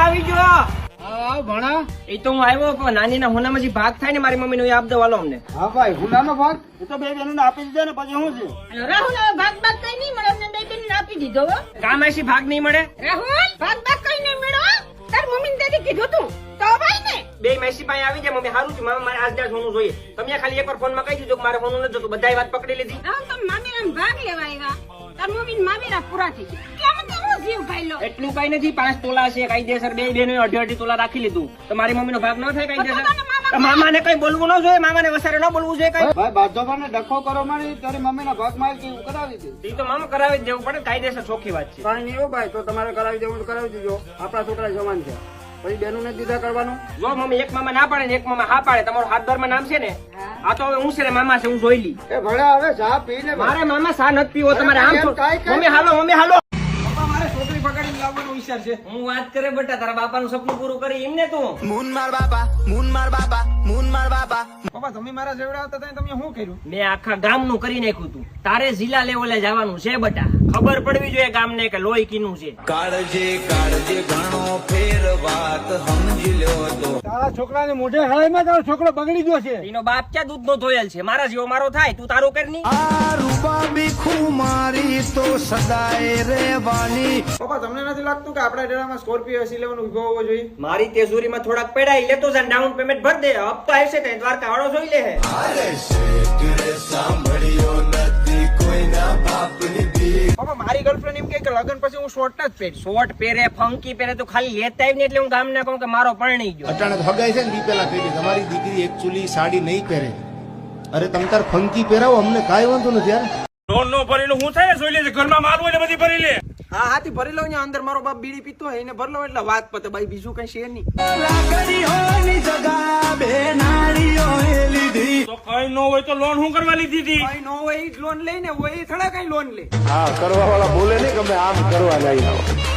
આવી ગયો. આવ ભણા. એ તો હું આવ્યો પણ નાની ના હોનામાં જે ભાગ થાય ને મારી મમ્મી નો એ આપ દો વાલો અમને. હા ભાઈ હુનાનો ભાગ એ તો બે બહેનોને આપી દીધો ને પછી શું છે? રાહુલ હવે ભાગ ભાગ કઈ નહીં મળે અમને બે બેન આપી દીધો હો. કામ એસી ભાગ નહીં મળે. રાહુલ ભાગ ભાગ કઈ નહીં મળો તાર મમ્મી ને દાદી કીધું તું તો ભાઈ ને બે મેસી પાસે આવી જાય મમ્મી સારું છે મામા મારે આજના સોનું જોઈએ. તમે ખાલી એકવાર ફોન માં કહી દીધું કે મારે સોનું નથી જોતું. બધાય વાત પકડી લીધી. રાહુલ તમે મામી ને ભાગ લેવા આવ્યા તાર મમ્મી ને મામીરા પૂરા થઈ ગયા કેમ તે હું જીવ ખાઈ લો. એટલું કઈ નથી 5 તોલા છે કાયદેસર. બે બેનો 2.5 તોલા રાખી લીધું તો મારી મમ્મી નો ભાગ ન થાય કાયદેસર. મામા ને કઈ બોલવું ન જોઈએ. મામા ને વસારે ન બોલવું જોઈએ કઈ. ભાઈ બાજોબાને ડખો કરો મારી તારી મમ્મીના ભાગ માં કેવું કરાવી દે. એ તો મામા કરાવી જ દેવું પડે. કાયદેસર ચોખ્ખી વાત છે. કઈ નહીં હો ભાઈ તો તમારે કરાવી દેવું તો કરાવી દેજો. આપણા છોકરા જવાન છે પછી બેનું ને દીધા કરવાનું. જો મમ્મી એક મામા ના પાડે ને એક મામા હા પાડે. તમારું હાથ દર માં નામ છે ને આ તો હવે હું છે ને મામા છે હું જોઈ લી. એ ભણા હવે ચા પી લે. મારે મામા સા નથી પીવો તમારે આમ છો. મમ્મી હાલો મમ્મી હાલો. પપ્પા મારે છોકરી પકડીને લાવવાનો વિચાર છે. હું વાત કરે બેટા તારા બાપાનું સપનું પૂરું કરી એમને તું. મૂન માર બાપા મૂન માર બાપા મૂન માર બાપા. પપ્પા તમે મારા જેવડા હતા તમે શું કર્યું? મેં આખા ગામનું કરી નાખ્યું તું. તારે જિલ્લા લેવલે જવાનું છે બેટા. ખબર પડવી જોઈએ ગામને કે લોહી કીનું છે. કાળજે કાળજે ઘણો ફેર વાત સમજી લ્યો તો. તારા છોકરાને મોઢે હળાઈમાં તારો છોકરો બગડી ગયો છે. એનો બાપ ક્યાં દૂધ નો ધોયેલ છે. મારા જેવો મારો થાય તું તારો કર ની. આ રૂપાબી ખુમારી તો સદાય રહેવાની. પપ્પા તમને નથી લાગતું કે આપણા ડેરામાં સ્કોર્પિયો S11 ઉભો હોવો જોઈએ? મારી તેજોરીમાં થોડાક પેડાઈ લેતો જા. ડાઉન પેમેન્ટ ભર દે. હપ્તા આવશે તે દ્વારકા વાળો જોઈ લે. અરે શેઠ રે સાંભળ્યો નથી કોઈના બાપની ભીખ. પપ્પા મારી ગર્લફ્રેન્ડ એમ કે લગન પછી હું શોર્ટ જ પહેરીશ. શોર્ટ પહેરે ફંકી પહેરે તો ખાલી લેતા આવી ને એટલે હું ગામને કહું કે મારો પરણી ગયો. અટાણે તો હગાઈ છે ને દી પેલા કહી તમારી દીકરી એકચ્યુઅલી સાડી નહીં પહેરે. અરે તમ તાર ફંકી પહેરાવો અમને કાંઈ વાંધો નથી યાર. લોન નો ભરેલું હું થાય જોઈ લેજે. ઘરમાં મારવું એટલે બધી ભરી લે. હા હાથી ભરી લઉં ને અંદર મારો બાપ બીડી પીતો હોય એને ભર લો એટલે વાત પતે. ભાઈ બીજું કઈ શેર નહીં. લાકડીઓની જગા બે નાળીઓએ લીધી. તો કઈ ન હોય તો લોન હું કરવા લીધી હતી? કઈ ન હોય ઈ જ લોન લઈને હોય ઈ થોડા કઈ લોન લે. હા કરવા વાળા બોલે નહીં કે અમે આમ કરવા જાય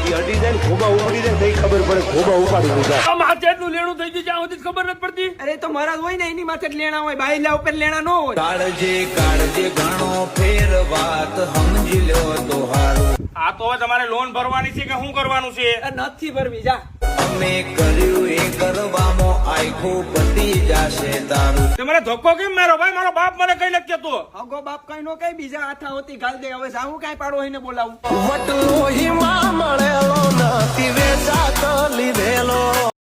એ અડી જાય ને ખોબા ઉપડી જાય નહીં ખબર પડે ખોબા ઉપાડી દીધા. આમ હાથે એટલું લેણું થઈ ગયું જ્યાં સુધી ખબર નથી પડતી. અરે તો મારા હોય ને એની માથે જ લેણા હોય. બાયલા ઉપર લેણા ન હોય. કાળજે કાળજે ઘણો ફેર વાત સમજી લ્યો તો હારું. આ તો હવે તમારે લોન ભરવાની છે કે શું કરવાનું છે? નથી ભરવી જા. અમે કર્યું એ કરવામાં આખું પતી જશે તારું. તમારે ધક્કો કેમ મારો? ભાઈ મારો બાપ મને કઈ નથી કેતો. હગો બાપ કઈ નો કઈ બીજા હાથા હોતી ગાલ દે. હવે જાવું કઈ પાડો એને બોલાવું. વટલો હિમા મળેલો નથી વેચાતો લીધેલો.